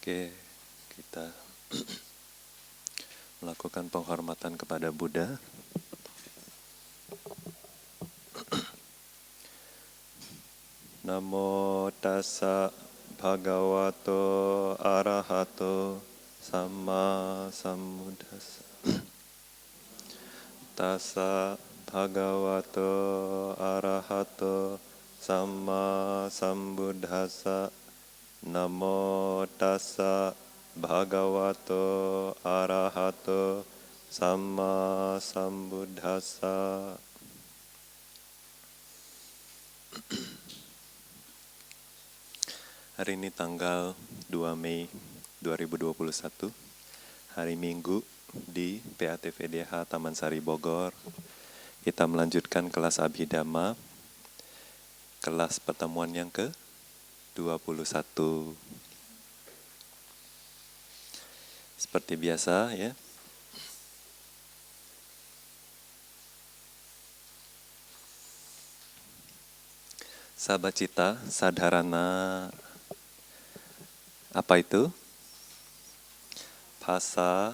Oke, kita melakukan penghormatan kepada Buddha. Namo tassa bhagavato arahato samma sambuddhassa. Tassa bhagavato arahato samma sambuddhassa. Namo tassa bhagavato arahato samma sambuddhassa. Hari ini tanggal 2 Mei 2021, hari Minggu di PATVDH Taman Sari Bogor. Kita melanjutkan kelas Abhidhamma, kelas pertemuan yang ke-21. Seperti biasa ya. Sabacita, sadharana, apa itu? Phasa,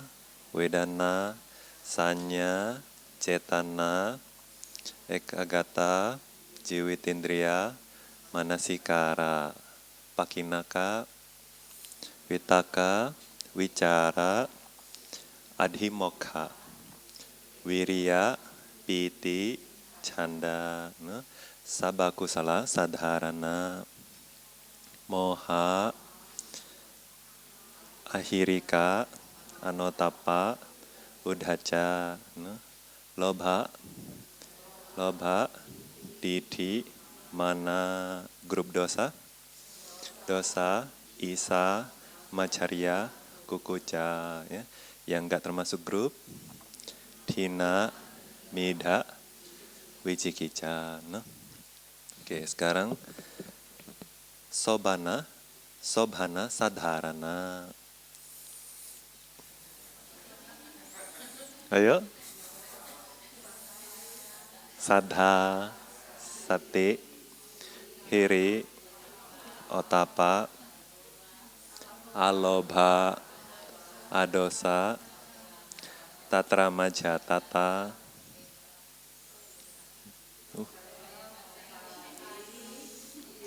wedana, sanya, cetana, ekagata, jiwitindriya, manasikara, pakinaka, vitaka, wicara, adhimokha, wiriya, piti, canda, sabakusala, sadharana, moha, ahirika, anotapa, udhaca, lobha, didhi, mana, grup dosa, isa, macarya, kukuca, ya. Yang enggak termasuk grup, dhina, midha, wicikica. Oke, sekarang sobhana, sadharana. Ayo. Saddha, sati, hiri, otapa, alobha, adosa, tatramaja tata,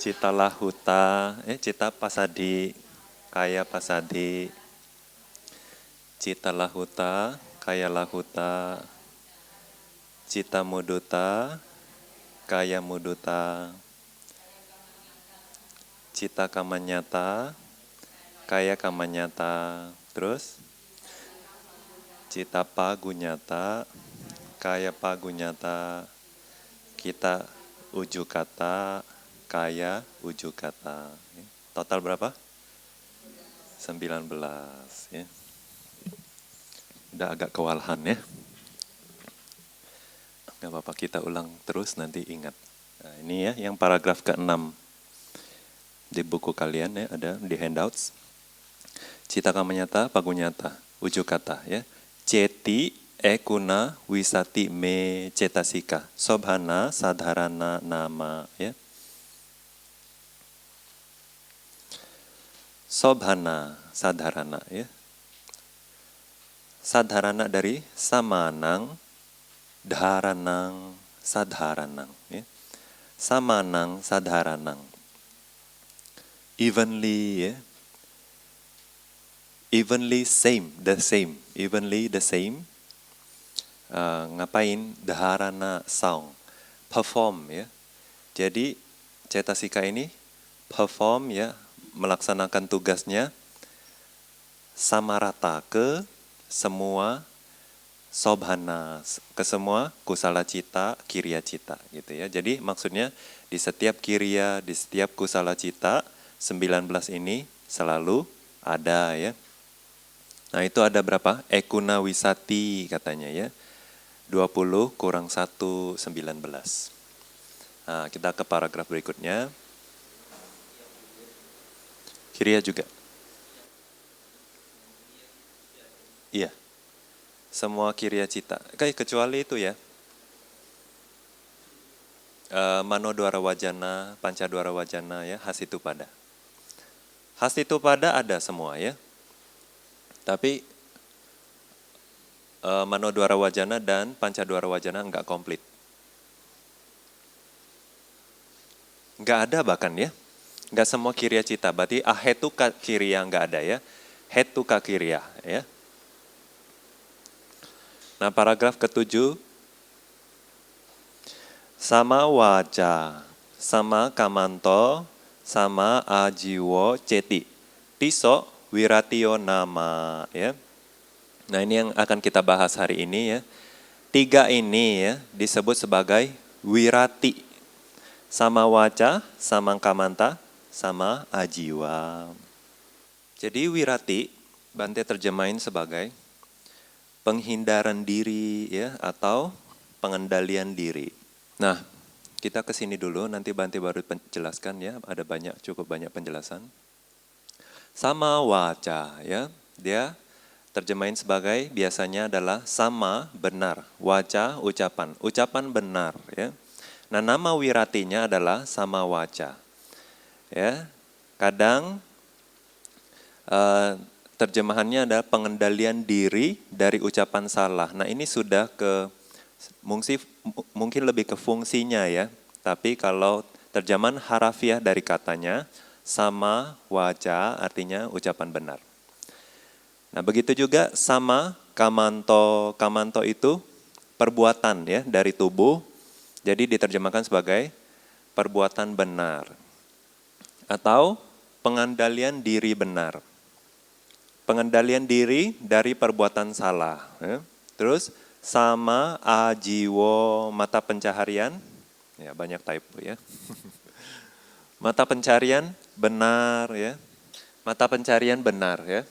cita lahuta, cita pasadi, kaya pasadi, cita lahuta, kaya lahuta, cita muduta, kaya muduta, cita kamanyata, kaya kamanyata, terus cita pagunyata, kaya pagunyata, kita ujukata, kaya ujukata. Total berapa? 19 ya. Udah agak kewalahan ya. Gak apa-apa, kita ulang terus nanti ingat. Nah, ini ya yang paragraf ke-6 di buku kalian ya, ada di handouts. Cita kamanyata, pagunyata, ujukata ya. Ceti ekuna wisati me cetasika. Sobhana sadharana nama ya. Sobhana sadharana ya. Sadharana dari samanang, dharanang, sadharanang. Ya. Samanang, sadharanang. Evenly, ya. Evenly same, the same. Evenly the same. Ngapain? Dharana song. Perform, ya. Jadi, cetasika ini perform, ya. Melaksanakan tugasnya sama rata ke semua sobhana, ke semua kusala cita, kiriya cita gitu ya. Jadi maksudnya di setiap kiriya, di setiap kusala cita 19 ini selalu ada ya. Nah, itu ada berapa? Ekuna wisati katanya ya. 20 kurang 1 19. Nah, kita ke paragraf berikutnya. Kiriya juga. Iya. Semua kiriya cita. Kecuali itu ya. Mano dwara wajana, panca dwara wajana ya, hasitu pada. Hastitupada ada semua ya. Tapi Manodwara Wajana dan Pancadwara Wajana enggak komplit. Enggak ada bahkan ya. Enggak semua Kiriya Cita. Berarti ahetuka Kiriya enggak ada ya. Hetuka Kiriya ya. Nah, paragraf ke-7. Sama waja, sama kamanto, sama ajiwo ceti. Tiso wiratio nama ya. Nah, ini yang akan kita bahas hari ini ya. 3 ini ya disebut sebagai wirati. Sama waca, sama kamanta, sama ajiwa. Jadi wirati Bante terjemahin sebagai penghindaran diri ya atau pengendalian diri. Nah, kita ke sini dulu, nanti Bante baru jelaskan ya, ada cukup banyak penjelasan. Sama waca ya, dia terjemahin sebagai biasanya adalah sama benar, waca ucapan, ucapan benar ya. Nah, nama wiratinya adalah sama waca. Ya. Kadang terjemahannya adalah pengendalian diri dari ucapan salah. Nah, ini sudah ke mungkin lebih ke fungsinya ya. Tapi kalau terjemahan harafiah dari katanya, sama waca artinya ucapan benar. Nah, begitu juga sama kamanto. Kamanto itu perbuatan ya dari tubuh. Jadi diterjemahkan sebagai perbuatan benar. Atau pengendalian diri benar. Pengendalian diri dari perbuatan salah. Ya. Terus sama ajiwo mata pencaharian. Ya, banyak typo ya. Mata pencarian benar ya. Mata pencarian benar ya.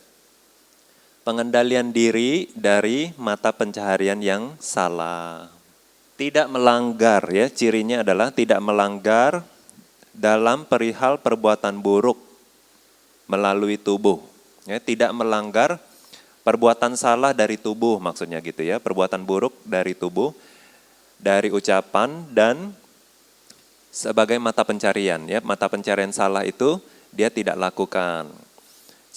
Pengendalian diri dari mata pencaharian yang salah. Tidak melanggar ya, cirinya adalah tidak melanggar dalam perihal perbuatan buruk melalui tubuh. Ya, tidak melanggar perbuatan salah dari tubuh maksudnya gitu ya, perbuatan buruk dari tubuh, dari ucapan dan sebagai mata pencarian ya, mata pencarian salah itu dia tidak lakukan.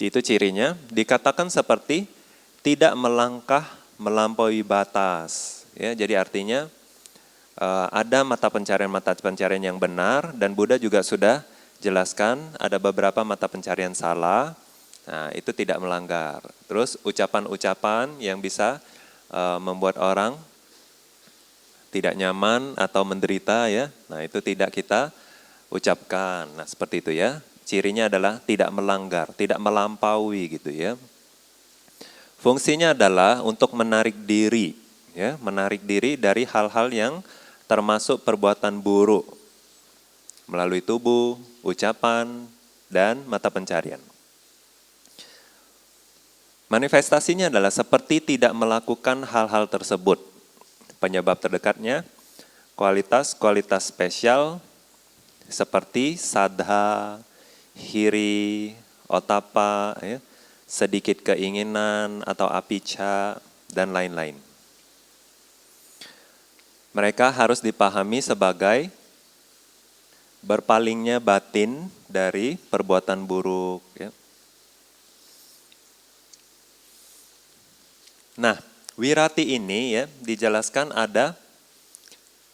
Itu cirinya dikatakan seperti tidak melangkah melampaui batas. Ya, jadi artinya ada mata pencarian yang benar dan Buddha juga sudah jelaskan ada beberapa mata pencarian salah. Nah, itu tidak melanggar. Terus ucapan-ucapan yang bisa membuat orang tidak nyaman atau menderita ya. Nah, itu tidak kita ucapkan. Nah, seperti itu ya. Cirinya adalah tidak melanggar, tidak melampaui gitu ya. Fungsinya adalah untuk menarik diri ya, menarik diri dari hal-hal yang termasuk perbuatan buruk melalui tubuh, ucapan dan mata pencarian. Manifestasinya adalah seperti tidak melakukan hal-hal tersebut. Penyebab terdekatnya, kualitas-kualitas spesial seperti sadha, hiri, otapa, ya, sedikit keinginan atau apica, dan lain-lain. Mereka harus dipahami sebagai berpalingnya batin dari perbuatan buruk. Ya. Nah, wirati ini ya dijelaskan ada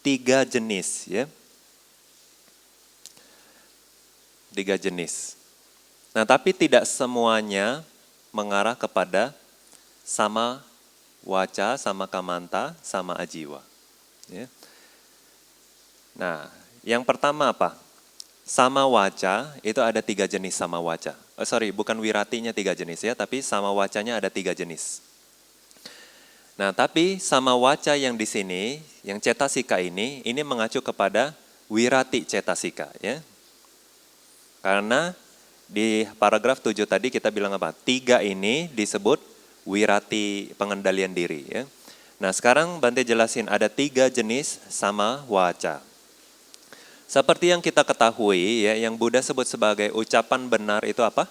3 jenis ya. 3 jenis. Nah, tapi tidak semuanya mengarah kepada sama waca, sama kamanta, sama ajiwa. Ya. Nah, yang pertama apa? Sama waca itu ada 3 jenis sama waca. Bukan wiratinya 3 jenis ya, tapi sama wacanya ada 3 jenis. Nah, tapi sama waca yang di sini, yang cetasika ini mengacu kepada wirati cetasika ya. Karena di paragraf 7 tadi kita bilang apa? 3 ini disebut wirati pengendalian diri ya. Nah, sekarang Bante jelasin ada 3 jenis sama waca. Seperti yang kita ketahui ya, yang Buddha sebut sebagai ucapan benar itu apa?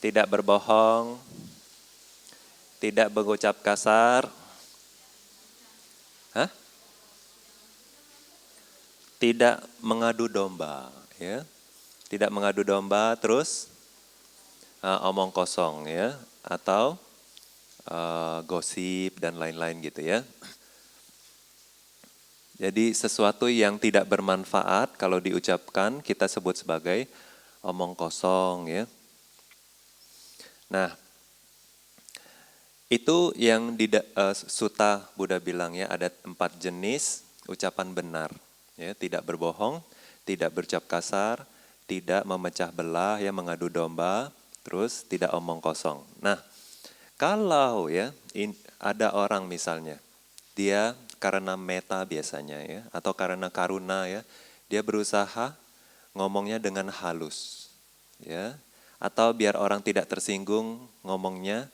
Tidak berbohong, tidak berucap kasar, tidak mengadu domba, ya. Tidak mengadu domba, terus omong kosong ya, atau gosip dan lain-lain gitu ya. Jadi sesuatu yang tidak bermanfaat kalau diucapkan kita sebut sebagai omong kosong ya. Nah, itu yang di Sutta Buddha bilang ya, ada 4 jenis ucapan benar. Ya, tidak berbohong, tidak berucap kasar, tidak memecah belah, ya mengadu domba, terus tidak omong kosong. Nah, kalau ya ada orang misalnya, dia karena meta biasanya ya, atau karena karuna ya, dia berusaha ngomongnya dengan halus, ya, atau biar orang tidak tersinggung ngomongnya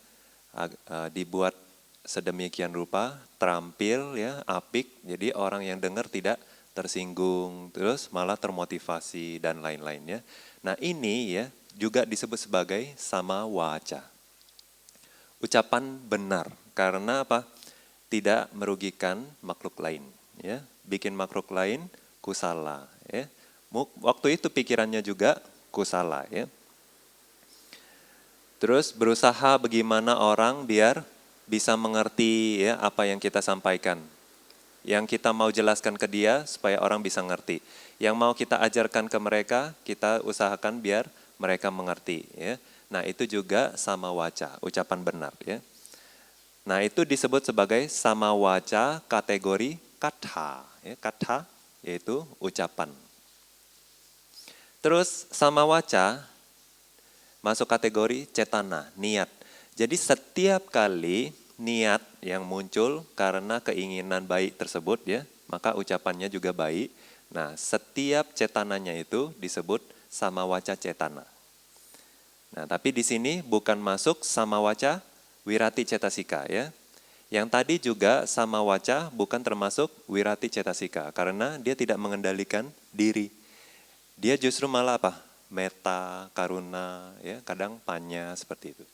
dibuat sedemikian rupa, terampil ya, apik, jadi orang yang dengar tidak tersinggung, terus malah termotivasi dan lain-lainnya. Nah ini ya juga disebut sebagai sama waca. Ucapan benar, karena apa? Tidak merugikan makhluk lain, ya. Bikin makhluk lain kusala, ya. Waktu itu pikirannya juga kusala, ya. Terus berusaha bagaimana orang biar bisa mengerti ya apa yang kita sampaikan. Yang kita mau jelaskan ke dia supaya orang bisa ngerti. Yang mau kita ajarkan ke mereka, kita usahakan biar mereka mengerti, ya. Nah, itu juga sama waca, ucapan benar, ya. Nah, itu disebut sebagai sama waca kategori katha. Ya, katha yaitu ucapan. Terus sama waca masuk kategori cetana, niat. Jadi setiap kali niat yang muncul karena keinginan baik tersebut ya, maka ucapannya juga baik. Nah, setiap cetananya itu disebut sama waca cetana. Nah, tapi di sini bukan masuk sama waca wirati cetasika ya. Yang tadi juga sama waca bukan termasuk wirati cetasika karena dia tidak mengendalikan diri. Dia justru malah apa? Meta, karuna, ya, kadang panya seperti itu.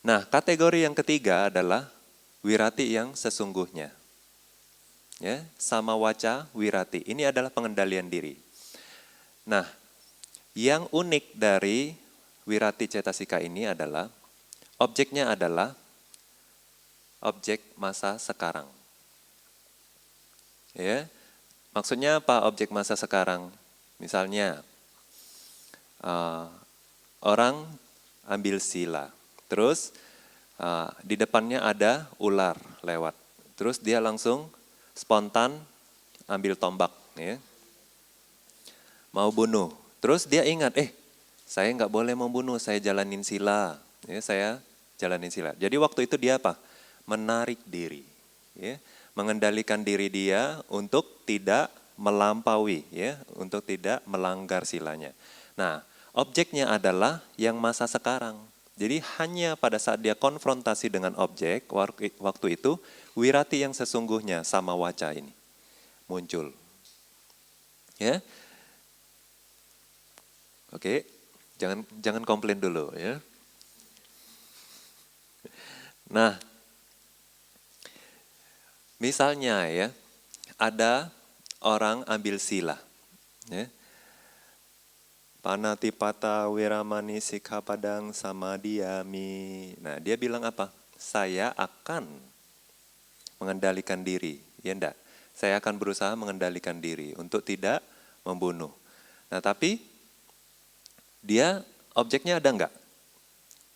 Nah, kategori yang ketiga adalah wirati yang sesungguhnya. Ya, sama waca wirati. Ini adalah pengendalian diri. Nah, yang unik dari wirati cetasika ini adalah objeknya adalah objek masa sekarang. Ya, maksudnya apa objek masa sekarang? Misalnya, orang ambil sila, terus di depannya ada ular lewat, terus dia langsung spontan ambil tombak, ya. Mau bunuh, terus dia ingat, saya nggak boleh membunuh, saya jalanin sila, ya, saya jalanin sila. Jadi waktu itu dia apa? Menarik diri, ya, mengendalikan diri dia untuk tidak melampaui, ya, untuk tidak melanggar silanya. Nah, objeknya adalah yang masa sekarang. Jadi hanya pada saat dia konfrontasi dengan objek, waktu itu wirati yang sesungguhnya sama waca ini muncul. Ya, oke, jangan komplain dulu ya. Nah, misalnya ya, ada orang ambil sila, ya. Panatipata wiramani sikhapadang samadhiyami. Nah, dia bilang apa? Saya akan mengendalikan diri, ya enggak? Saya akan berusaha mengendalikan diri untuk tidak membunuh. Nah, tapi dia objeknya ada enggak?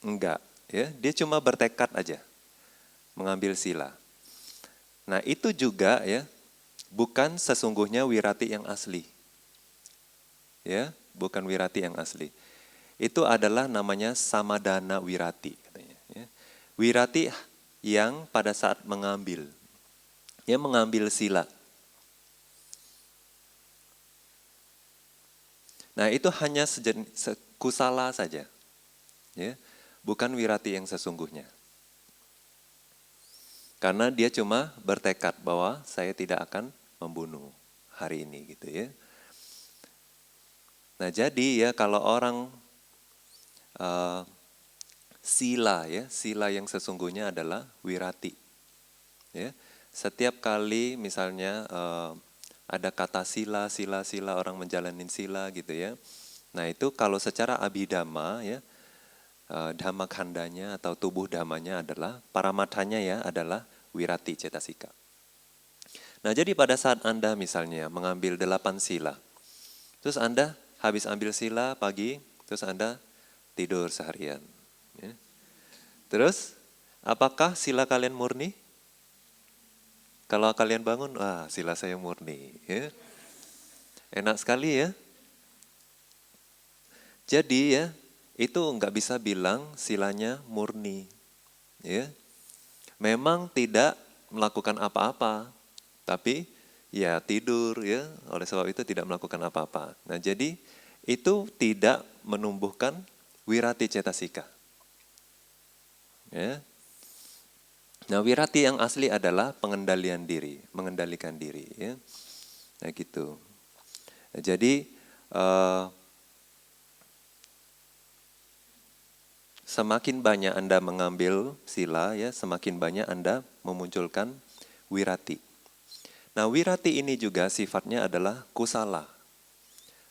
Enggak, ya. Dia cuma bertekad aja mengambil sila. Nah, itu juga ya bukan sesungguhnya wirati yang asli. Ya, bukan wirati yang asli. Itu adalah namanya samadana wirati katanya, ya. Wirati yang pada saat mengambil, ya, mengambil sila. Nah, itu hanya kusala saja. Ya, bukan wirati yang sesungguhnya. Karena dia cuma bertekad bahwa saya tidak akan membunuh hari ini gitu ya. Nah, jadi ya kalau orang sila ya, sila yang sesungguhnya adalah wirati. Ya. Setiap kali misalnya ada kata sila, sila orang menjalanin sila gitu ya. Nah itu kalau secara abhidhamma ya, dhamma khandanya atau tubuh dhammanya adalah, paramatanya ya adalah wirati cetasika. Nah jadi pada saat Anda misalnya mengambil 8 sila, terus Anda habis ambil sila pagi, terus Anda tidur seharian. Ya. Terus apakah sila kalian murni? Kalau kalian bangun, wah sila saya murni. Ya. Enak sekali ya. Jadi ya, itu nggak bisa bilang silanya murni. Ya. Memang tidak melakukan apa-apa, tapi ya tidur ya, oleh sebab itu tidak melakukan apa-apa. Nah jadi itu tidak menumbuhkan wirati cetasika. Ya. Nah wirati yang asli adalah pengendalian diri, mengendalikan diri. Ya. Nah gitu. Nah, jadi semakin banyak Anda mengambil sila, ya, semakin banyak Anda memunculkan wirati. Nah, wirati ini juga sifatnya adalah kusala.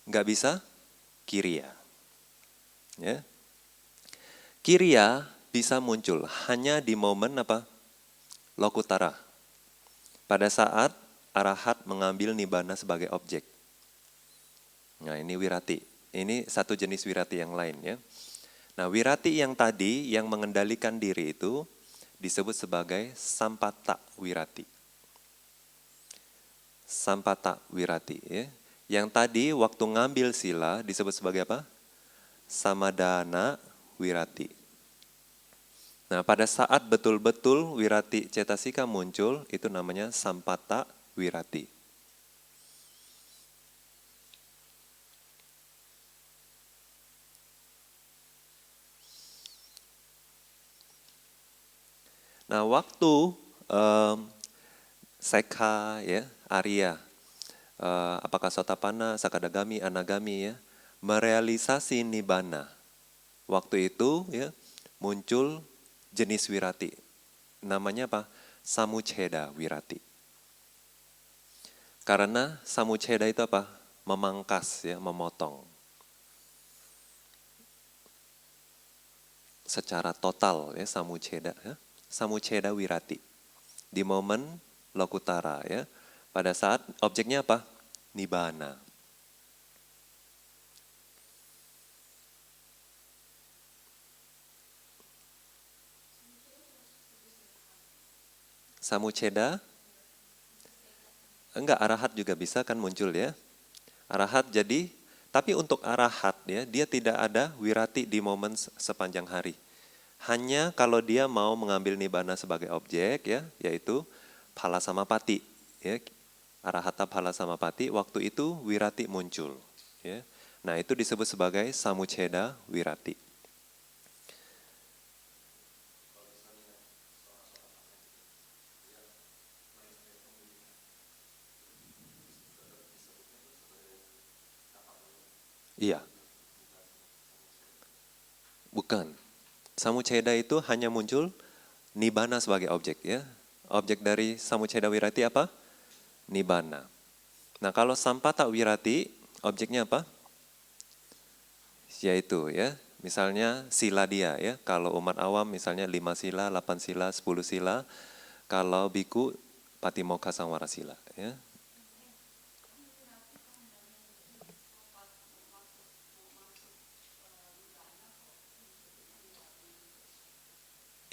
Nggak bisa kiriya. Ya. Kiriya bisa muncul hanya di momen apa? Lokutara. Pada saat arahat mengambil nibbana sebagai objek. Nah, ini wirati. Ini satu jenis wirati yang lain ya. Nah, wirati yang tadi yang mengendalikan diri itu disebut sebagai sampata wirati. Sampata wirati. Ya. Yang tadi waktu ngambil sila disebut sebagai apa? Samadana wirati. Nah, pada saat betul-betul wirati cetasika muncul, itu namanya sampata wirati. Nah, waktu Sekha, ya, Arya, apakah Sotapanna, Sakadagami, Anagami, ya, merealisasi nibbana. Waktu itu ya muncul jenis wirati. Namanya apa? Samucheda wirati. Karena samucheda itu apa? Memangkas, ya, memotong. Secara total ya samucheda, ya. Samucheda wirati. Di momen lokutara ya. Pada saat objeknya apa? Nibbana. Samucheda enggak, arahat juga bisa kan muncul ya. Arahat jadi, tapi untuk arahat ya, dia tidak ada wirati di momen sepanjang hari. Hanya kalau dia mau mengambil nibbana sebagai objek ya, yaitu phala samapati ya. Arahata phala samapati, waktu itu wirati muncul ya. Nah, itu disebut sebagai samucheda wirati. Iya. Bukan. Samucheda itu hanya muncul nibbana sebagai objek ya. Objek dari samucheda wirati apa? Nibbana. Nah, kalau sampata wirati, objeknya apa? Yaitu ya, misalnya sila dia ya. Kalau umat awam misalnya 5 sila, 8 sila, 10 sila. Kalau biku patimokkha samvara sila ya.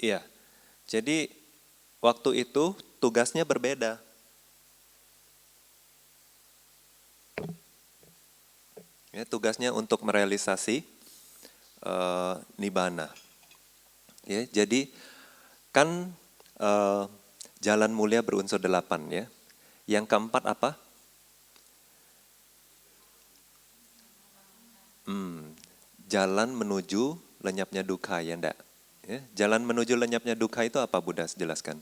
Iya. Jadi waktu itu tugasnya berbeda. Ya, tugasnya untuk merealisasi nibbana. Ya, jadi kan jalan mulia berunsur 8 ya. Yang keempat apa? Jalan menuju lenyapnya dukkha ya enggak? Ya, jalan menuju lenyapnya dukkha itu apa Buddha jelaskan?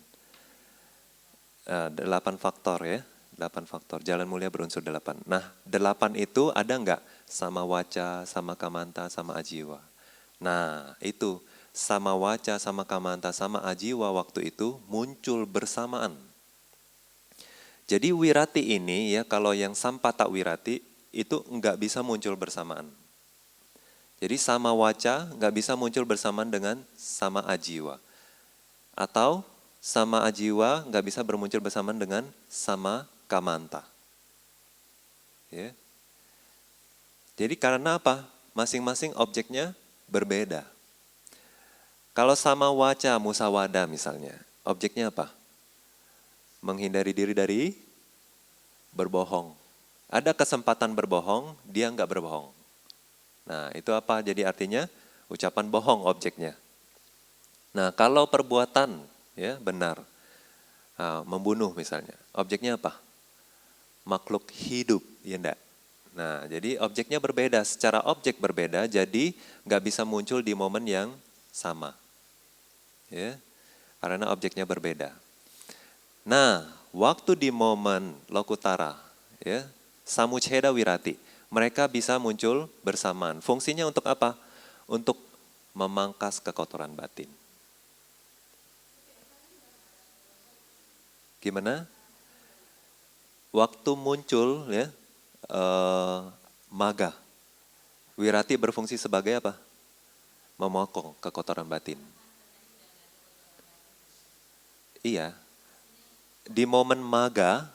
8 faktor ya. 8 faktor. Jalan mulia berunsur 8. Nah, 8 itu ada enggak? Sama waca, sama kamanta, sama ajiwa. Nah, itu sama waca, sama kamanta, sama ajiwa waktu itu muncul bersamaan. Jadi wirati ini ya, kalau yang sampata wirati itu nggak bisa muncul bersamaan. Jadi sama waca nggak bisa muncul bersamaan dengan sama ajiwa. Atau sama ajiwa nggak bisa bermuncul bersamaan dengan sama kamanta. Ya. Jadi karena apa? Masing-masing objeknya berbeda. Kalau sama waca musawada misalnya, objeknya apa? Menghindari diri dari berbohong. Ada kesempatan berbohong, dia nggak berbohong. Nah itu apa? Jadi artinya ucapan bohong objeknya. Nah kalau perbuatan ya benar, membunuh misalnya, objeknya apa? Makhluk hidup, ya enggak? Nah jadi objeknya berbeda, secara objek berbeda, jadi nggak bisa muncul di momen yang sama. Ya, karena objeknya berbeda. Nah, waktu di momen lokutara, ya, samucheda wirati, mereka bisa muncul bersamaan. Fungsinya untuk apa? Untuk memangkas kekotoran batin. Gimana? Waktu muncul, ya, maga, wirati berfungsi sebagai apa? Memokong kekotoran batin. Iya, di momen maga,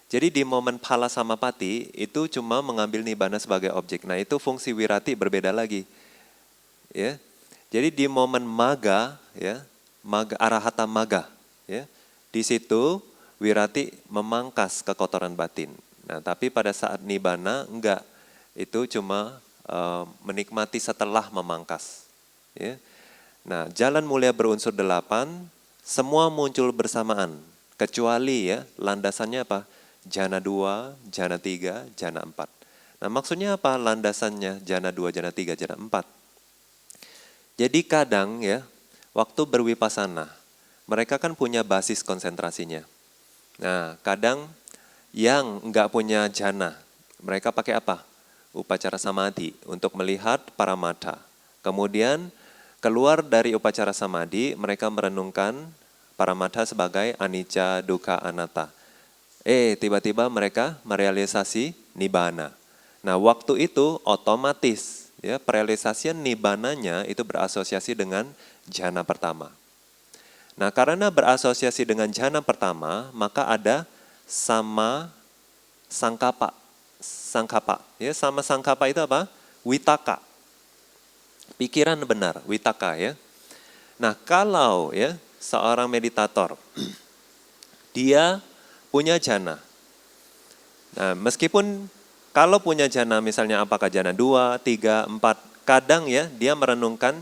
jadi di momen pala samapati itu cuma mengambil nibbana sebagai objek. Nah itu fungsi wirati berbeda lagi. Ya, jadi di momen maga, ya, maga, arahata maga, ya, di situ wirati memangkas kekotoran batin. Nah tapi pada saat nibbana enggak, itu cuma menikmati setelah memangkas. Ya. Nah jalan mulia berunsur 8, semua muncul bersamaan. Kecuali ya landasannya apa? Jana 2, jana 3, jana 4. Nah maksudnya apa landasannya jana 2, jana 3, jana 4? Jadi kadang ya waktu berwipasana mereka kan punya basis konsentrasinya. Nah kadang yang enggak punya jana mereka pakai apa? Upacara samadhi untuk melihat paramatha. Kemudian keluar dari upacara samadhi mereka merenungkan paramatha sebagai anicca, dukkha, anatta. Tiba-tiba mereka merealisasi nibbana. Nah waktu itu otomatis ya perealisasian nibbananya itu berasosiasi dengan jhana pertama. Nah karena berasosiasi dengan jhana pertama maka ada sama sangkapa. Sangkapa, ya sama sangkapa itu apa? Witaka. Pikiran benar, witaka ya. Nah kalau ya seorang meditator dia punya jhana. Nah, meskipun kalau punya jhana misalnya apakah jhana 2, 3, 4, kadang ya dia merenungkan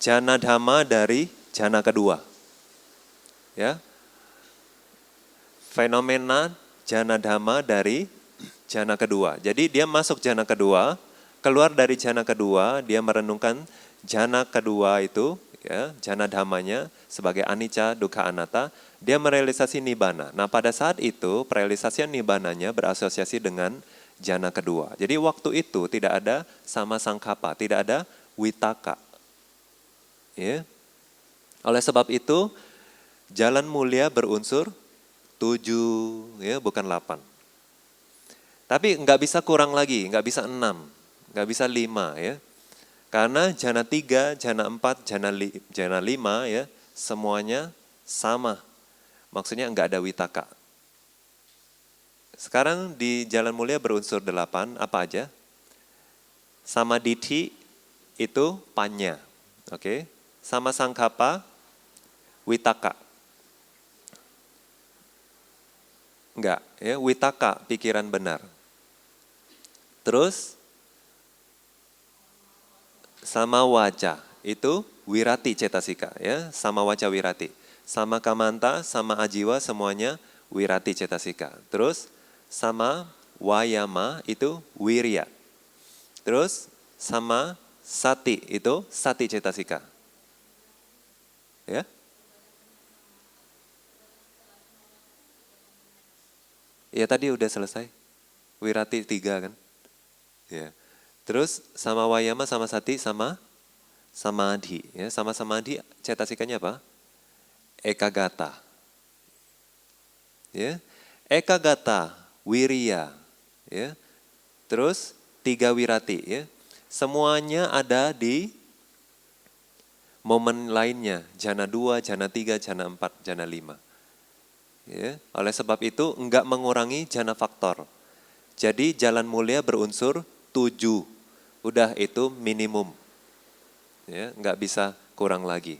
jhana dhamma dari jhana kedua. Ya. Fenomena jhana dhamma dari jhana kedua. Jadi dia masuk jhana kedua, keluar dari jhana kedua, dia merenungkan jhana kedua itu, ya, jhana dhammanya sebagai anicca, dukkha, anatta, dia merealisasi nibbana. Nah pada saat itu, perealisasian nibbananya berasosiasi dengan jhana kedua. Jadi waktu itu tidak ada sama sangkapa, tidak ada witaka. Ya. Oleh sebab itu, jalan mulia berunsur 7, ya, bukan 8. Tapi nggak bisa kurang lagi, nggak bisa 6, nggak bisa 5 ya. Karena jhana 3, jhana 4, jhana 5 ya, semuanya sama. Maksudnya nggak ada witaka. Sekarang di jalan mulia berunsur 8, apa aja? Sama dithi itu panya. Oke. Sama sangkapa, witaka. Enggak, ya, witaka, pikiran benar. Terus sama waca itu wirati cetasika ya, sama waca wirati. Sama kamanta, sama ajiwa semuanya wirati cetasika. Terus sama wayama itu wirya. Terus sama sati itu sati cetasika. Ya. Ya tadi udah selesai. Wirati 3 kan. Ya. Terus sama wayama, sama sati, sama samadhi. Ya, sama samadhi cetasikannya apa? Ekagata. Ya. Ekagata, wiriya. Ya. Terus 3 wirati. Ya. Semuanya ada di momen lainnya. Jana 2, jana 3, jana 4, jana 5. Ya. Oleh sebab itu enggak mengurangi jana faktor. Jadi jalan mulia berunsur 7. Udah itu minimum. Ya, enggak bisa kurang lagi.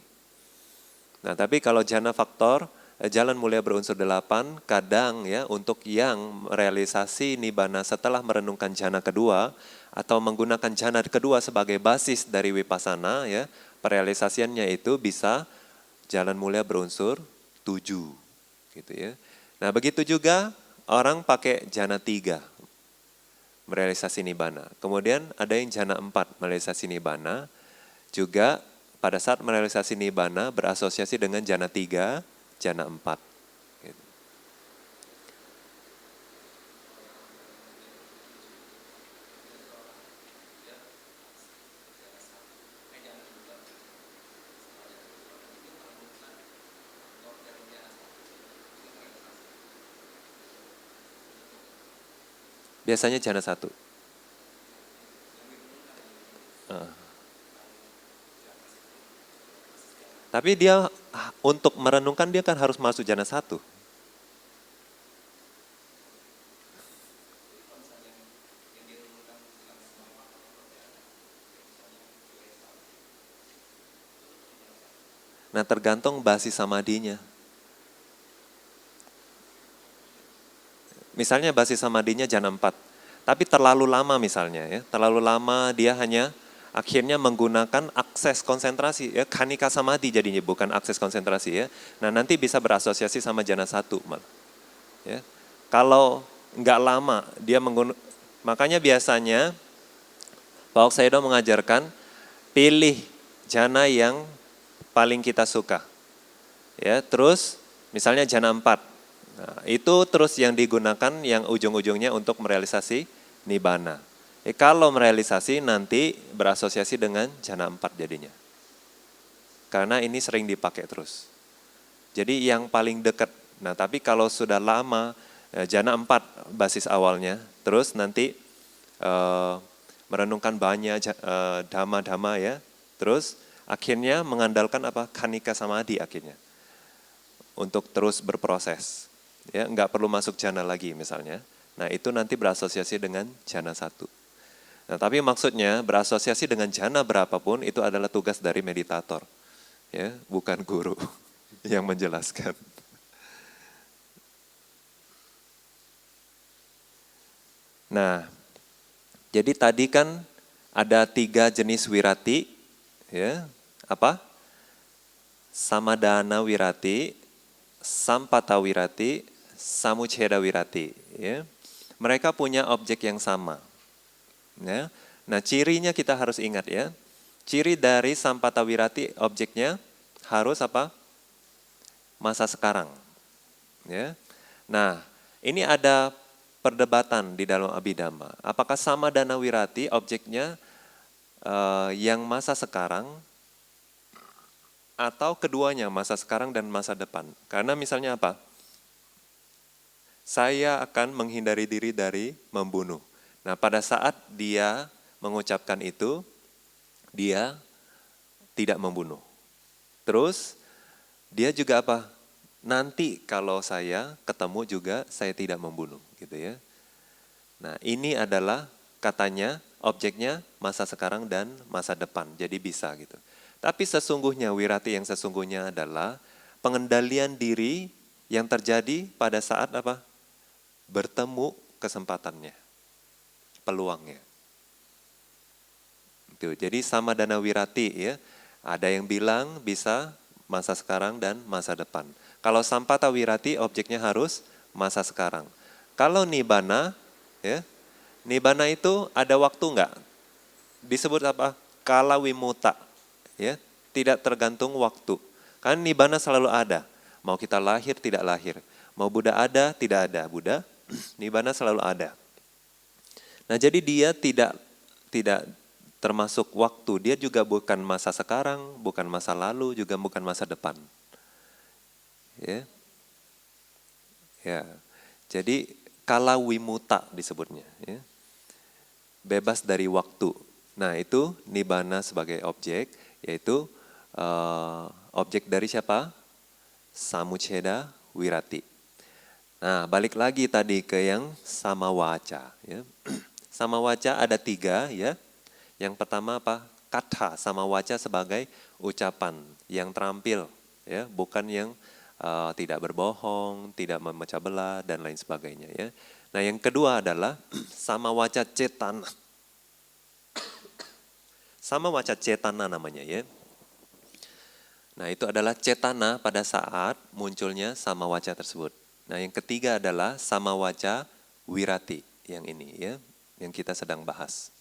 Nah, tapi kalau jana faktor, jalan mulia berunsur 8, kadang ya untuk yang realisasi nibbana setelah merenungkan jana kedua atau menggunakan jana kedua sebagai basis dari vipassana ya, perealisasiannya itu bisa jalan mulia berunsur 7 gitu ya. Nah, begitu juga orang pakai jana 3 merealisasi nibbana. Kemudian ada yang jana 4 merealisasi nibbana. Juga pada saat merealisasi nibbana berasosiasi dengan jana 3, jana 4. Gitu. Biasanya jana 1. Tapi dia untuk merenungkan dia kan harus masuk jana 1. Nah, tergantung basis samadinya. Misalnya basis samadinya jana 4. Tapi terlalu lama misalnya ya. Terlalu lama dia hanya akhirnya menggunakan akses konsentrasi ya, khanika samadhi jadinya bukan akses konsentrasi ya. Nah, nanti bisa berasosiasi sama jana 1 malah. Ya. Kalau nggak lama dia makanya biasanya Pak Oksaido mengajarkan pilih jana yang paling kita suka. Ya, terus misalnya jana 4. Nah, itu terus yang digunakan yang ujung-ujungnya untuk merealisasi nibbana. Kalau merealisasi nanti berasosiasi dengan jana 4 jadinya. Karena ini sering dipakai terus. Jadi yang paling dekat. Nah, tapi kalau sudah lama jana 4 basis awalnya, terus nanti merenungkan banyak dhamma-dhamma ya. Terus akhirnya mengandalkan apa? Khanika samadhi akhirnya. Untuk terus berproses. Ya, enggak perlu masuk jana lagi misalnya. Nah, itu nanti berasosiasi dengan jana 1. Nah, tapi maksudnya berasosiasi dengan jana berapapun itu adalah tugas dari meditator. Ya, bukan guru yang menjelaskan. Nah, jadi tadi kan ada 3 jenis wirati, ya, apa? Samadana wirati, sampata wirati, samucheda wirati. Ya. Mereka punya objek yang sama. Ya. Nah, cirinya kita harus ingat ya. Ciri dari sampata wirati objeknya harus apa? Masa sekarang. Ya. Nah, ini ada perdebatan di dalam Abhidhamma. Apakah samadana wirati objeknya yang masa sekarang atau keduanya masa sekarang dan masa depan? Karena misalnya apa? Saya akan menghindari diri dari membunuh. Nah, pada saat dia mengucapkan itu, dia tidak membunuh. Terus, dia juga apa? Nanti kalau saya ketemu juga, saya tidak membunuh. Gitu ya. Nah, ini adalah katanya objeknya masa sekarang dan masa depan. Jadi bisa gitu. Tapi sesungguhnya wirati yang sesungguhnya adalah pengendalian diri yang terjadi pada saat apa? Bertemu kesempatannya, peluangnya. Itu. Jadi samadana wirati ya. Ada yang bilang bisa masa sekarang dan masa depan. Kalau sampata wirati objeknya harus masa sekarang. Kalau nibbana ya. Nibbana itu ada waktu enggak? Disebut apa? Kala wimuta. Ya, tidak tergantung waktu. Kan nibbana selalu ada. Mau kita lahir tidak lahir. Mau Buddha ada tidak ada Buddha. Nibbana selalu ada. Nah, jadi dia tidak tidak termasuk waktu, dia juga bukan masa sekarang, bukan masa lalu, juga bukan masa depan. Ya, ya. Jadi kala wimuta disebutnya, ya. Bebas dari waktu. Nah itu nibbana sebagai objek, yaitu objek dari siapa? Samuceda wirati. Nah balik lagi tadi ke yang sama waca. Ya. Sama waca ada 3 ya. Yang pertama apa? Kata sama waca sebagai ucapan yang terampil, ya, bukan yang tidak berbohong, tidak memecah belah dan lain sebagainya. Ya. Nah yang kedua adalah sama waca cetana. Sama waca cetana namanya ya. Nah itu adalah cetana pada saat munculnya sama waca tersebut. Nah yang ketiga adalah sama waca wirati yang ini ya, yang kita sedang bahas.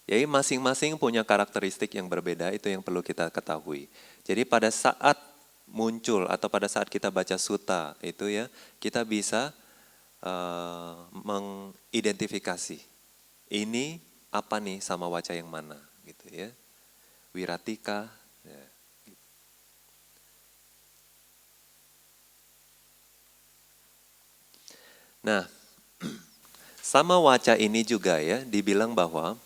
Jadi masing-masing punya karakteristik yang berbeda, itu yang perlu kita ketahui. Jadi pada saat muncul atau pada saat kita baca sutta itu ya, kita bisa mengidentifikasi ini apa nih sama waca yang mana gitu ya. Wiratika. Ya. Nah, sama waca ini juga ya dibilang bahwa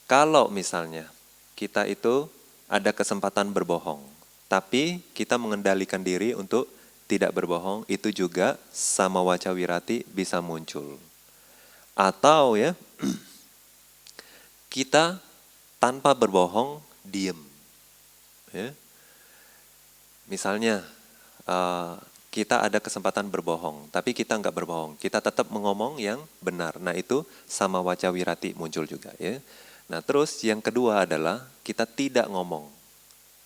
kalau misalnya kita itu ada kesempatan berbohong, tapi kita mengendalikan diri untuk tidak berbohong, itu juga sama waca wirati bisa muncul. Atau ya, kita tanpa berbohong, diem. Ya. Misalnya, kita ada kesempatan berbohong, tapi kita nggak berbohong. Kita tetap mengomong yang benar. Nah itu sama waca wirati muncul juga ya. Nah terus yang kedua adalah kita tidak ngomong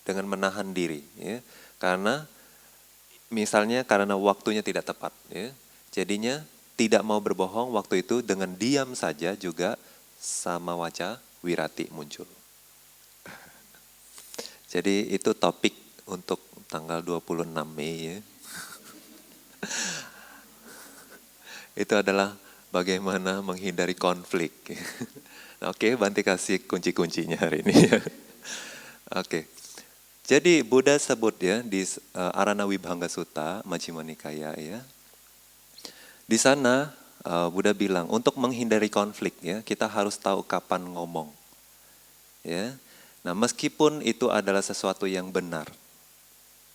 dengan menahan diri, ya. Karena misalnya karena waktunya tidak tepat, ya. Jadinya tidak mau berbohong waktu itu dengan diam saja juga sama waca wirati muncul. Jadi itu topik untuk tanggal 26 Mei ya. Itu adalah bagaimana menghindari konflik. Oke, Bante kasih kunci-kuncinya hari ini. Oke. Jadi Buddha sebut ya di Arana Wibhanga Sutta, Majjhima Nikaya ya. Di sana Buddha bilang untuk menghindari konflik ya, kita harus tahu kapan ngomong. Ya. Nah, meskipun itu adalah sesuatu yang benar.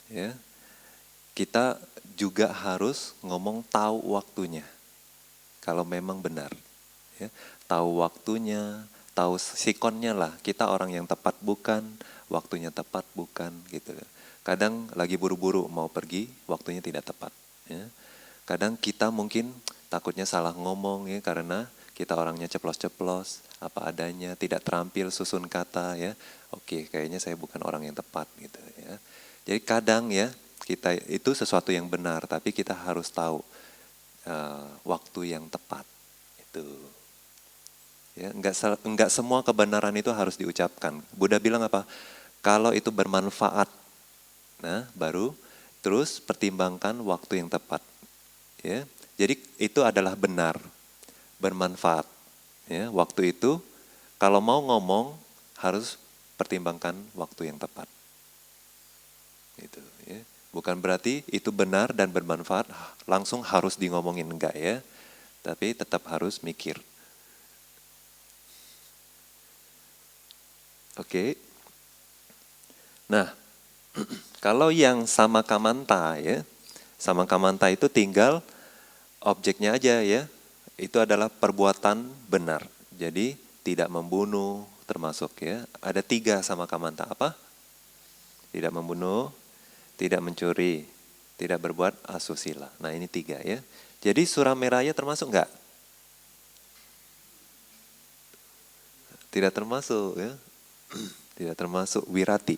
Ya. Kita juga harus ngomong tahu waktunya. Kalau memang benar. Ya. Tahu waktunya, tahu sikonnya lah. Kita orang yang tepat bukan, waktunya tepat bukan gitu. Kadang lagi buru-buru mau pergi, waktunya tidak tepat. Ya. Kadang kita mungkin takutnya salah ngomong ya karena kita orangnya ceplos-ceplos, apa adanya, tidak terampil susun kata ya. Oke, kayaknya saya bukan orang yang tepat gitu ya. Jadi kadang ya kita itu sesuatu yang benar, tapi kita harus tahu waktu yang tepat itu. Ya, enggak semua kebenaran itu harus diucapkan. Buddha bilang apa? Kalau itu bermanfaat, nah baru terus pertimbangkan waktu yang tepat. Ya, jadi itu adalah benar, bermanfaat. Ya, waktu itu kalau mau ngomong harus pertimbangkan waktu yang tepat. Itu. Ya. Bukan berarti itu benar dan bermanfaat langsung harus di ngomongin, enggak ya. Tapi tetap harus mikir. Oke. Nah, kalau yang sama kamanta ya, sama kamanta itu tinggal objeknya aja ya. Itu adalah perbuatan benar. Jadi tidak membunuh termasuk ya. Ada 3 sama kamanta apa? Tidak membunuh, tidak mencuri, tidak berbuat asusila. Nah ini 3 ya. Jadi Surameraya termasuk enggak? Tidak termasuk ya. Tidak termasuk wirati.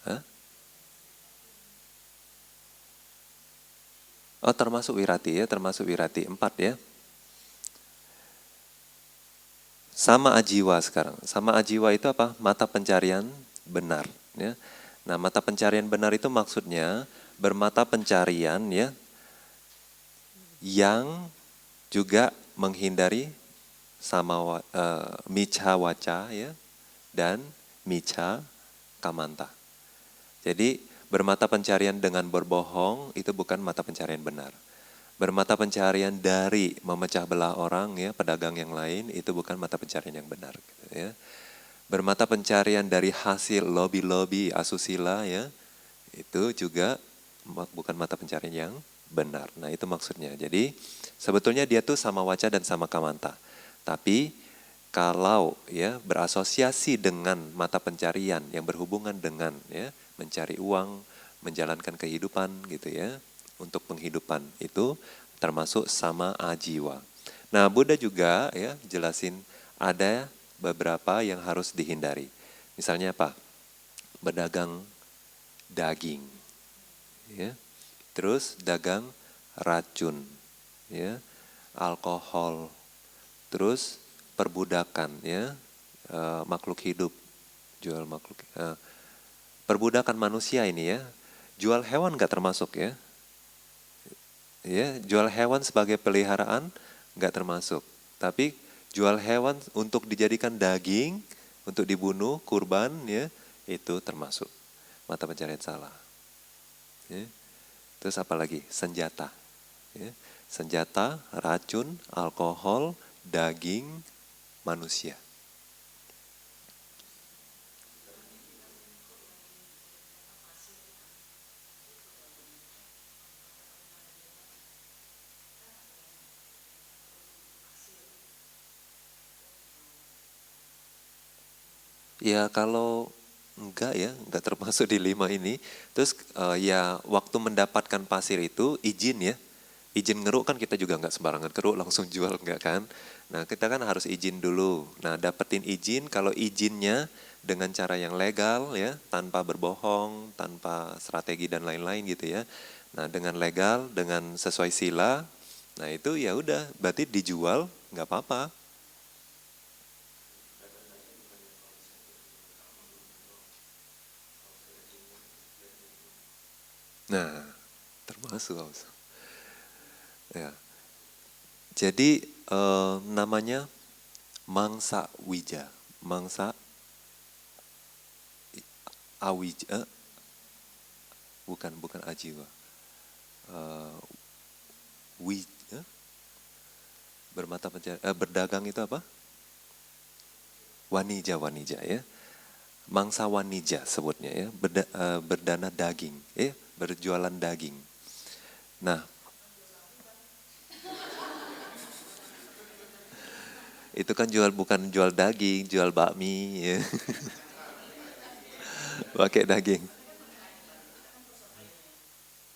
Hah? Oh termasuk wirati ya, termasuk wirati 4 ya. Sama ajiwa sekarang. Sama ajiwa itu apa? Mata pencarian benar. Ya. Nah, mata pencarian benar itu maksudnya bermata pencarian ya yang juga menghindari micha waca ya dan micha kamanta. Jadi bermata pencarian dengan berbohong itu bukan mata pencarian benar. Bermata pencarian dari memecah belah orang ya, pedagang yang lain itu bukan mata pencarian yang benar gitu, ya. Bermata pencarian dari hasil lobby-lobby asusila ya, itu juga bukan mata pencarian yang benar. Nah, itu maksudnya. Jadi sebetulnya dia tuh sama waca dan sama kamanta. Tapi kalau ya berasosiasi dengan mata pencarian yang berhubungan dengan ya mencari uang, menjalankan kehidupan gitu ya, untuk penghidupan itu termasuk sama ajiwa. Nah, Buddha juga ya jelasin ada beberapa yang harus dihindari. Misalnya apa? Berdagang daging, ya. Terus dagang racun, ya, alkohol, terus perbudakan, ya, makhluk hidup, jual makhluk, perbudakan manusia ini ya, jual hewan nggak termasuk ya, jual hewan sebagai peliharaan nggak termasuk, tapi jual hewan untuk dijadikan daging, untuk dibunuh, kurban, ya, itu termasuk mata pencarian salah. Ya. Terus apa lagi? Senjata. Ya. Senjata, racun, alkohol, daging, manusia. Ya kalau enggak ya, enggak termasuk di 5 ini. Terus ya waktu mendapatkan pasir itu izin ya. Izin ngeruk kan kita juga enggak sembarangan keruk langsung jual enggak kan. Nah kita kan harus izin dulu. Nah dapetin izin, kalau izinnya dengan cara yang legal ya, tanpa berbohong, tanpa strategi dan lain-lain gitu ya. Nah dengan legal, dengan sesuai sila, nah itu ya udah berarti dijual nggak apa-apa. Nah termasuk. Ya. Jadi namanya mangsa wija, mangsa awija, bukan ajiwa. Eh, berdagang itu apa? Wanija ya. Mangsa wanija sebutnya ya, berdana daging, ya, berjualan daging. Nah, itu kan bukan jual daging, jual bakmi ya. Pakai daging.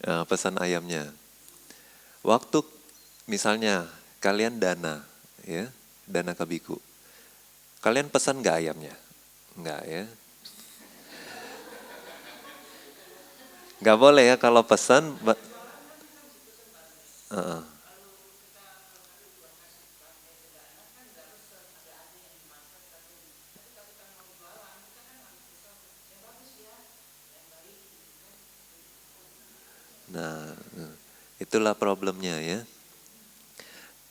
Nah, pesan ayamnya. Waktu misalnya kalian dana, ya, dana kabiku. Kalian pesan nggak ayamnya? Nggak ya. Nggak boleh ya kalau pesan. Uh, nah, itulah problemnya ya.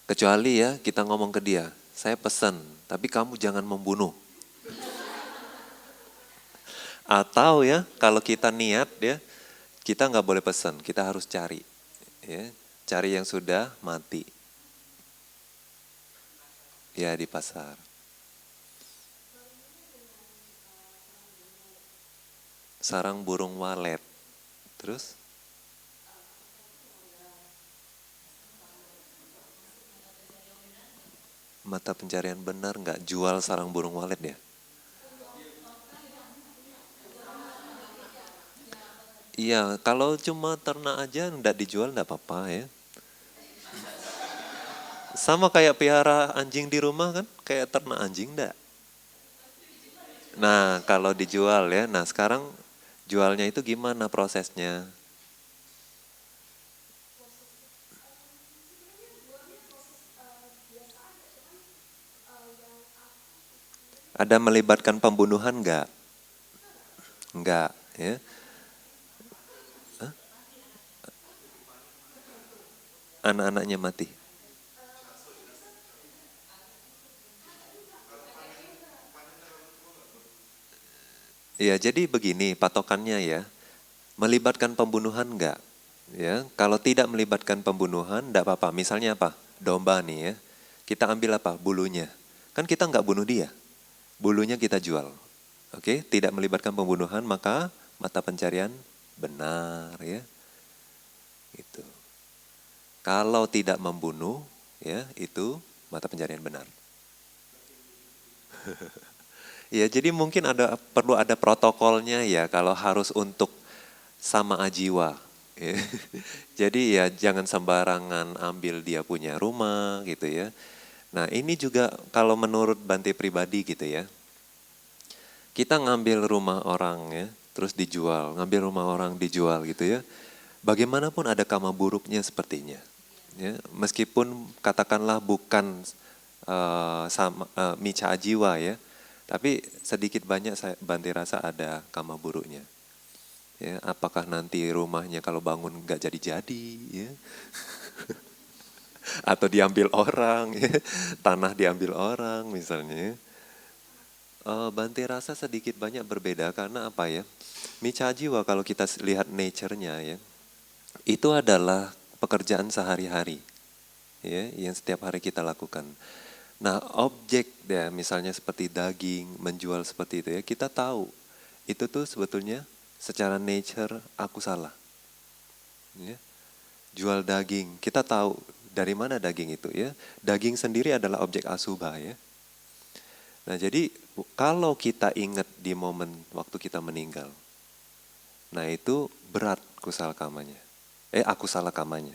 Kecuali ya kita ngomong ke dia, saya pesan, tapi kamu jangan membunuh. Atau ya kalau kita niat ya, kita nggak boleh pesan, kita harus cari. Ya, cari yang sudah mati. Ya di pasar. Sarang burung walet. Terus? Mata pencarian benar nggak jual sarang burung walet ya? Iya, kalau cuma ternak aja nggak dijual nggak apa-apa ya. Sama kayak piara anjing di rumah kan, kayak ternak anjing nggak? Nah, kalau dijual ya, nah sekarang jualnya itu gimana prosesnya? Ada melibatkan pembunuhan nggak? Nggak. Ya, anak-anaknya mati. Ya, jadi begini patokannya ya, melibatkan pembunuhan enggak? Ya, kalau tidak melibatkan pembunuhan, enggak apa-apa. Misalnya apa? Domba nih ya, kita ambil apa? Bulunya. Kan kita enggak bunuh dia, bulunya kita jual. Oke, tidak melibatkan pembunuhan, maka mata pencarian benar ya. Itu. Kalau tidak membunuh, ya itu mata pencarian benar. Ya, jadi mungkin perlu ada protokolnya ya kalau harus untuk sama ajiwa. Ya. Jadi ya jangan sembarangan ambil dia punya rumah gitu ya. Nah ini juga kalau menurut Bante pribadi gitu ya. Kita ngambil rumah orang ya, terus dijual, ngambil rumah orang dijual gitu ya. Bagaimanapun ada karma buruknya sepertinya. Ya, meskipun katakanlah bukan mica ajiwa ya, tapi sedikit banyak saya Bante rasa ada karma buruknya. Ya, apakah nanti rumahnya kalau bangun nggak jadi-jadi ya, atau diambil orang ya, tanah diambil orang misalnya. Bante rasa sedikit banyak berbeda karena apa ya? Mica jiwa kalau kita lihat nature-nya ya, itu adalah pekerjaan sehari-hari ya, yang setiap hari kita lakukan. Nah, objek ya misalnya seperti daging, menjual seperti itu ya, kita tahu itu tuh sebetulnya secara nature aku salah. Ya. Jual daging, kita tahu dari mana daging itu ya. Daging sendiri adalah objek asubha ya. Nah, jadi kalau kita ingat di momen waktu kita meninggal, nah itu berat kusala kamanya. Aku salah kamanya.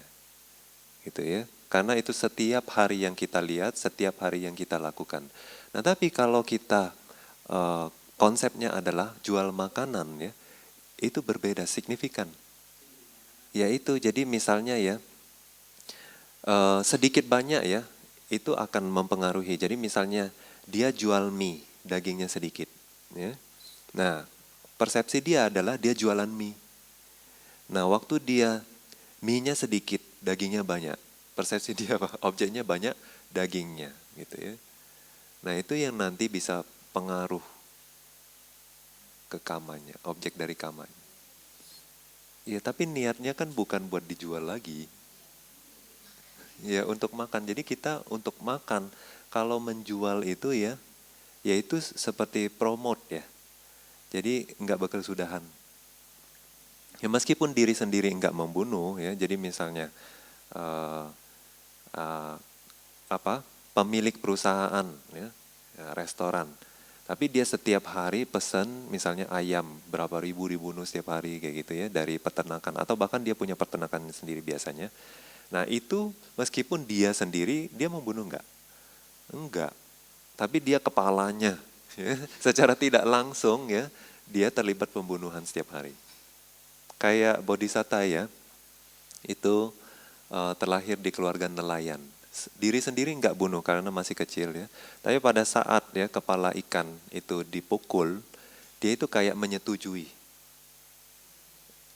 Gitu ya. Karena itu setiap hari yang kita lihat, setiap hari yang kita lakukan. Nah, tapi kalau kita konsepnya adalah jual makanan ya, itu berbeda signifikan. Ya itu, jadi misalnya ya, sedikit banyak ya, itu akan mempengaruhi. Jadi misalnya dia jual mie, dagingnya sedikit. Ya. Nah, persepsi dia adalah dia jualan mie. Nah, waktu dia mie-nya sedikit, dagingnya banyak. Persepsi dia apa? Objeknya banyak, dagingnya gitu ya. Nah, itu yang nanti bisa pengaruh ke kamanya, objek dari kamanya. Ya, tapi niatnya kan bukan buat dijual lagi. Ya, untuk makan. Jadi kita untuk makan, kalau menjual itu ya, yaitu seperti promote ya. Jadi nggak berkesudahan. Ya meskipun diri sendiri nggak membunuh ya, jadi misalnya uh, uh, pemilik perusahaan ya, restoran, tapi dia setiap hari pesan misalnya ayam berapa ribu dibunuh setiap hari kayak gitu ya dari peternakan atau bahkan dia punya peternakan sendiri biasanya. Nah itu meskipun dia sendiri dia membunuh enggak, tapi dia kepalanya ya, secara tidak langsung ya dia terlibat pembunuhan setiap hari. Kayak Bodhisatta ya, itu terlahir di keluarga nelayan. Diri sendiri nggak bunuh karena masih kecil ya. Tapi pada saat ya kepala ikan itu dipukul, dia itu kayak menyetujui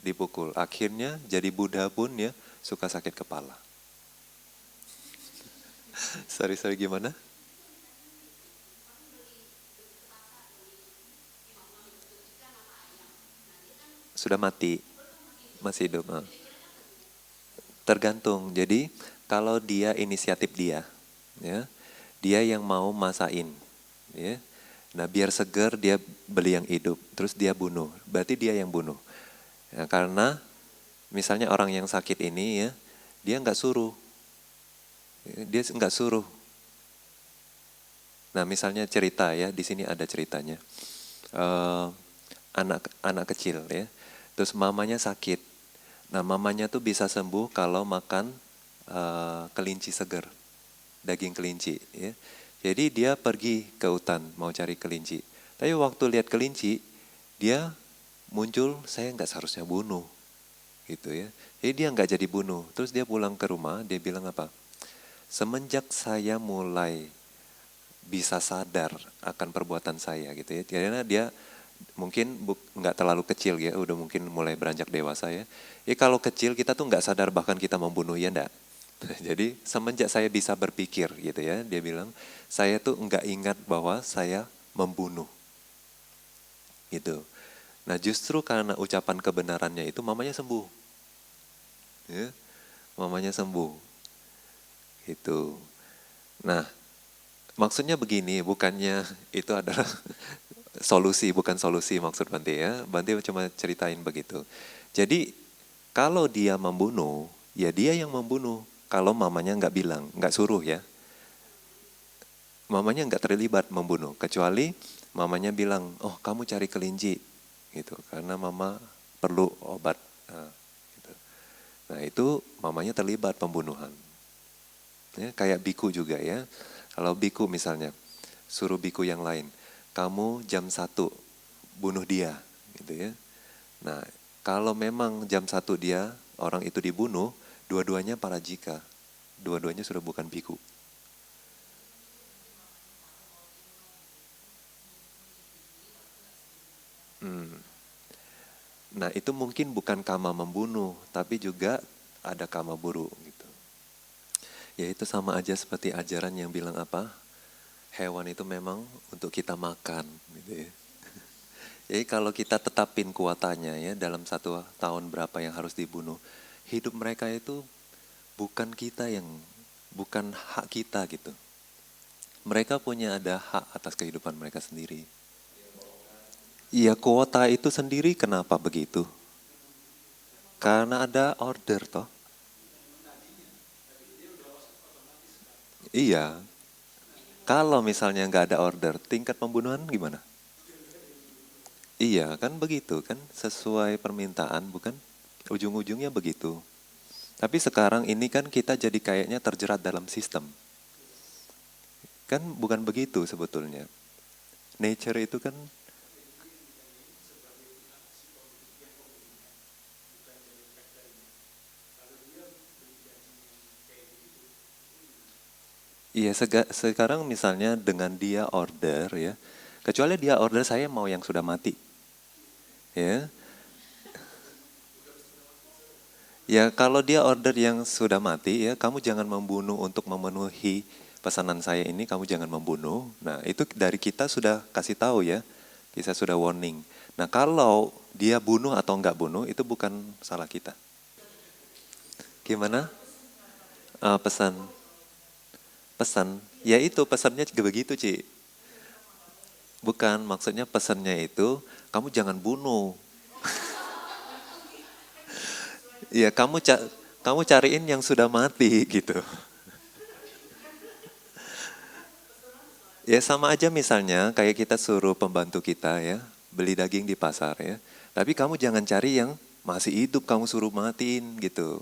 dipukul. Akhirnya jadi Buddha pun ya suka sakit kepala. Sorry gimana? Sudah mati, masih hidup. Tergantung. Jadi kalau dia inisiatif dia, ya, dia yang mau masain, ya. Nah biar seger dia beli yang hidup, terus dia bunuh. Berarti dia yang bunuh. Ya, karena misalnya orang yang sakit ini ya, dia nggak suruh, dia nggak suruh. Nah misalnya cerita ya, di sini ada ceritanya. Anak kecil ya, terus mamanya sakit. Nah mamanya tuh bisa sembuh kalau makan kelinci segar, daging kelinci. Ya. Jadi dia pergi ke hutan mau cari kelinci. Tapi waktu lihat kelinci, dia muncul saya nggak seharusnya bunuh, gitu ya. Jadi dia nggak jadi bunuh. Terus dia pulang ke rumah, dia bilang apa? Semenjak saya mulai bisa sadar akan perbuatan saya, gitu ya. Karena dia mungkin nggak terlalu kecil ya, udah mungkin mulai beranjak dewasa ya. Ya kalau kecil kita tuh nggak sadar bahkan kita membunuh ya enggak. Jadi semenjak saya bisa berpikir gitu ya, dia bilang saya tuh nggak ingat bahwa saya membunuh gitu. Nah justru karena ucapan kebenarannya itu mamanya sembuh, ya, mamanya sembuh gitu. Nah maksudnya begini, bukannya itu adalah solusi, bukan solusi maksud Bante ya. Bante cuma ceritain begitu. Jadi kalau dia membunuh, ya dia yang membunuh. Kalau mamanya nggak bilang, nggak suruh ya. Mamanya nggak terlibat membunuh, kecuali mamanya bilang, oh kamu cari kelinci, gitu. Karena mama perlu obat. Nah, gitu. Nah itu mamanya terlibat pembunuhan. Ya, kayak biku juga ya. Kalau biku misalnya, suruh biku yang lain, kamu jam 1 bunuh dia, gitu ya. Nah, kalau memang jam 1 dia, orang itu dibunuh, dua-duanya parajika. Dua-duanya sudah bukan biku. Nah, itu mungkin bukan kama membunuh, tapi juga ada kama buru gitu. Ya itu sama aja seperti ajaran yang bilang apa? Hewan itu memang untuk kita makan gitu ya. Jadi kalau kita tetapin kuotanya ya dalam 1 tahun berapa yang harus dibunuh, hidup mereka itu bukan kita yang, bukan hak kita gitu. Mereka punya ada hak atas kehidupan mereka sendiri. Iya kuota itu sendiri kenapa begitu? Karena ada order toh. Iya, kalau misalnya nggak ada order, tingkat pembunuhan gimana? Iya kan begitu kan, sesuai permintaan bukan? Ujung-ujungnya begitu. Tapi sekarang ini kan kita jadi kayaknya terjerat dalam sistem. Kan bukan begitu sebetulnya. Nature itu kan, iya sekarang misalnya dengan dia order ya, kecuali dia order saya mau yang sudah mati. Ya, ya kalau dia order yang sudah mati ya, kamu jangan membunuh untuk memenuhi pesanan saya ini, kamu jangan membunuh. Nah itu dari kita sudah kasih tahu ya, kita sudah warning. Nah kalau dia bunuh atau enggak bunuh itu bukan salah kita. Gimana? Pesan, pesan, ya itu pesannya juga begitu Ci. Bukan, maksudnya pesannya itu kamu jangan bunuh. Ya kamu cariin yang sudah mati gitu. Ya sama aja misalnya kayak kita suruh pembantu kita ya beli daging di pasar ya. Tapi kamu jangan cari yang masih hidup kamu suruh matiin gitu.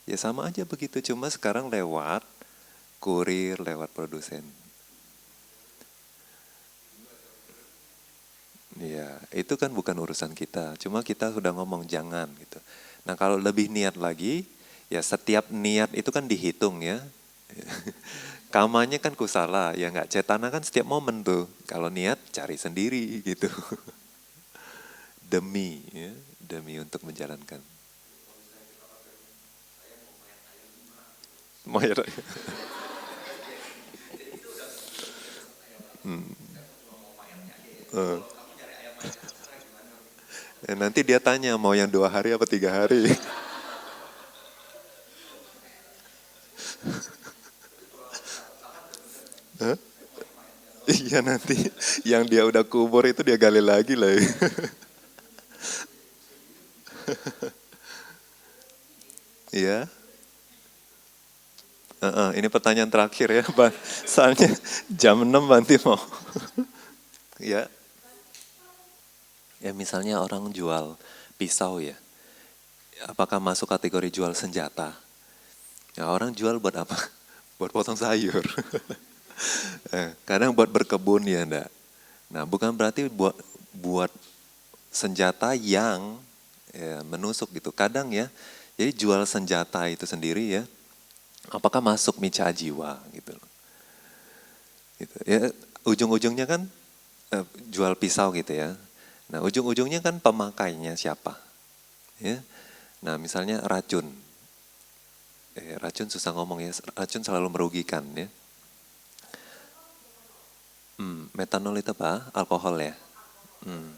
Ya sama aja begitu, cuma sekarang lewat kurir, lewat produsen. Ya itu kan bukan urusan kita, cuma kita sudah ngomong jangan gitu. Nah kalau lebih niat lagi, ya setiap niat itu kan dihitung ya. Kamanya kan kusala, ya nggak, cetana kan setiap momen tuh. Kalau niat cari sendiri gitu. Demi ya, demi untuk menjalankan. Mau ya, nanti dia tanya mau yang 2 hari apa 3 hari. Hah? Iya nanti yang dia udah kubur itu dia gali lagi lah. Iya. Ini pertanyaan terakhir ya, Bang. Soalnya jam 6 nanti mau. Ya, ya misalnya orang jual pisau ya. Apakah masuk kategori jual senjata? Ya orang jual buat apa? Buat potong sayur. Kadang buat berkebun ya enggak. Nah bukan berarti buat senjata yang ya, menusuk gitu. Kadang ya, jadi jual senjata itu sendiri ya, apakah masuk mica jiwa gitu loh. Gitu. Ya, ujung-ujungnya kan jual pisau gitu ya. Nah, ujung-ujungnya kan pemakainya siapa? Ya. Nah, misalnya racun. Racun susah ngomong ya, racun selalu merugikan ya. Metanol itu apa? Alkohol ya. Hmm.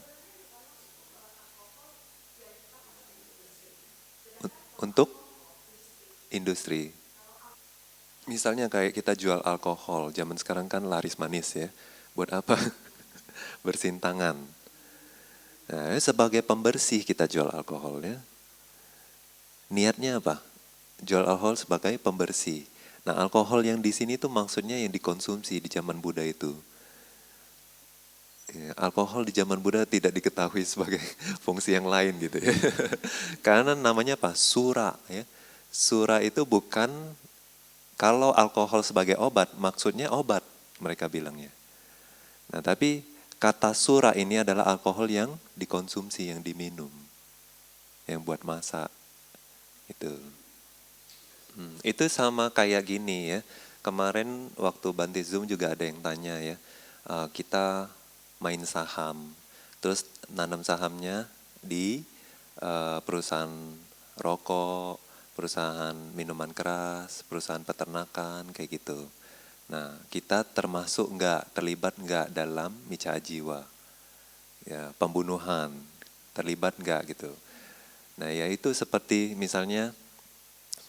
Untuk industri. Misalnya kayak kita jual alkohol, zaman sekarang kan laris manis ya. Buat apa? Bersihin tangan. Nah, sebagai pembersih kita jual alkohol ya. Niatnya apa? Jual alkohol sebagai pembersih. Nah, alkohol yang di sini tuh maksudnya yang dikonsumsi di zaman Buddha itu. Ya, alkohol di zaman Buddha tidak diketahui sebagai fungsi yang lain gitu ya. Karena namanya apa? Sura ya. Sura itu bukan, kalau alkohol sebagai obat, maksudnya obat mereka bilangnya. Nah, tapi kata sura ini adalah alkohol yang dikonsumsi, yang diminum, yang buat masak. Itu sama kayak gini ya. Kemarin waktu Banti Zoom juga ada yang tanya ya. Kita main saham, terus nanam sahamnya di perusahaan rokok, perusahaan minuman keras, perusahaan peternakan, kayak gitu. Nah, kita termasuk terlibat nggak dalam mica jiwa, ya pembunuhan, terlibat nggak gitu. Nah, ya itu seperti misalnya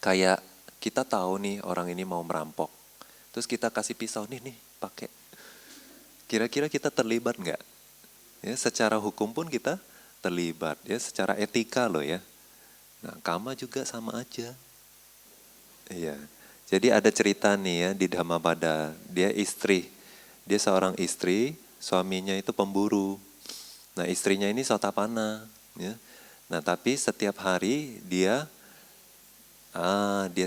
kayak kita tahu nih orang ini mau merampok, terus kita kasih pisau nih pakai. Kira-kira kita terlibat nggak? Ya, secara hukum pun kita terlibat, ya secara etika loh ya. Nah, kama juga sama aja. Iya. Jadi ada cerita nih ya di Dhammapada, dia istri. Dia seorang istri, suaminya itu pemburu. Nah, istrinya ini sotapana, ya. Nah, tapi setiap hari dia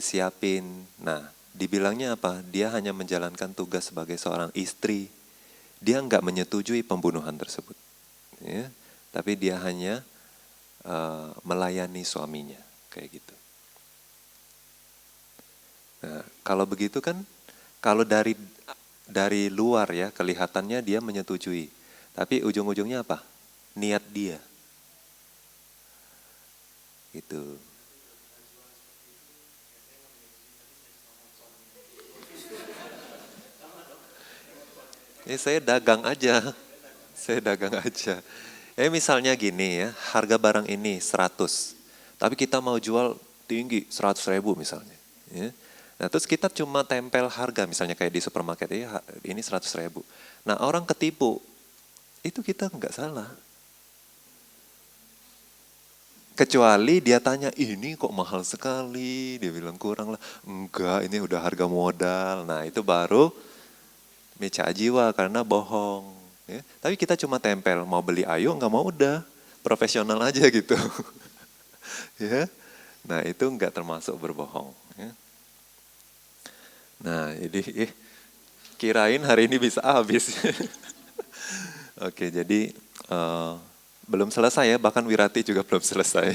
siapin. Nah, dibilangnya apa? Dia hanya menjalankan tugas sebagai seorang istri. Dia nggak menyetujui pembunuhan tersebut. Ya, tapi dia hanya melayani suaminya. Kayak gitu. Nah, kalau begitu kan, kalau dari luar ya, kelihatannya dia menyetujui. Tapi ujung-ujungnya apa? Niat dia. Itu. Saya dagang aja. Saya dagang aja. Misalnya gini ya, harga barang ini 100. Tapi kita mau jual tinggi, 100.000 misalnya. Ya. Nah, terus kita cuma tempel harga, misalnya kayak di supermarket, ini 100.000. Nah, orang ketipu, itu kita nggak salah. Kecuali dia tanya, ini kok mahal sekali, dia bilang kurang lah. Enggak, ini udah harga modal. Nah, itu baru mica jiwa karena bohong. Ya. Tapi kita cuma tempel, mau beli ayo, nggak mau udah. Profesional aja gitu. Ya. Nah, itu nggak termasuk berbohong. Ya. Nah, jadi kirain hari ini bisa habis. Oke, jadi belum selesai ya, bahkan Wirati juga belum selesai.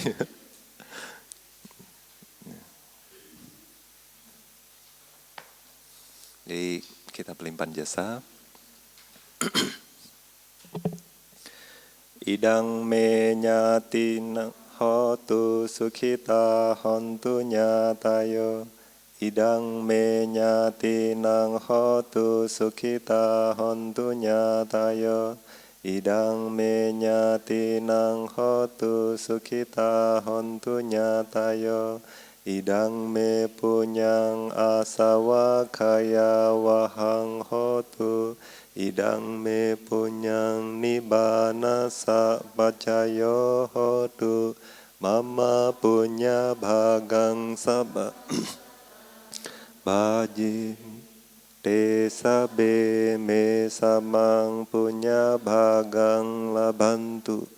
Jadi kita pelimpan jasa. Idang me nyatina hotu sukhita hontu nyatayo. Idang me nyatinang hotu sukhita hontu nyatayo. Idang me nyatinang hotu sukhita hontu nyatayo. Idang me punyang asawa kaya wahang hotu. Idang me punyang nibbana sabacayo hotu. Mama punya bhagang sabba baji desa be me samang punya bhagang labantu.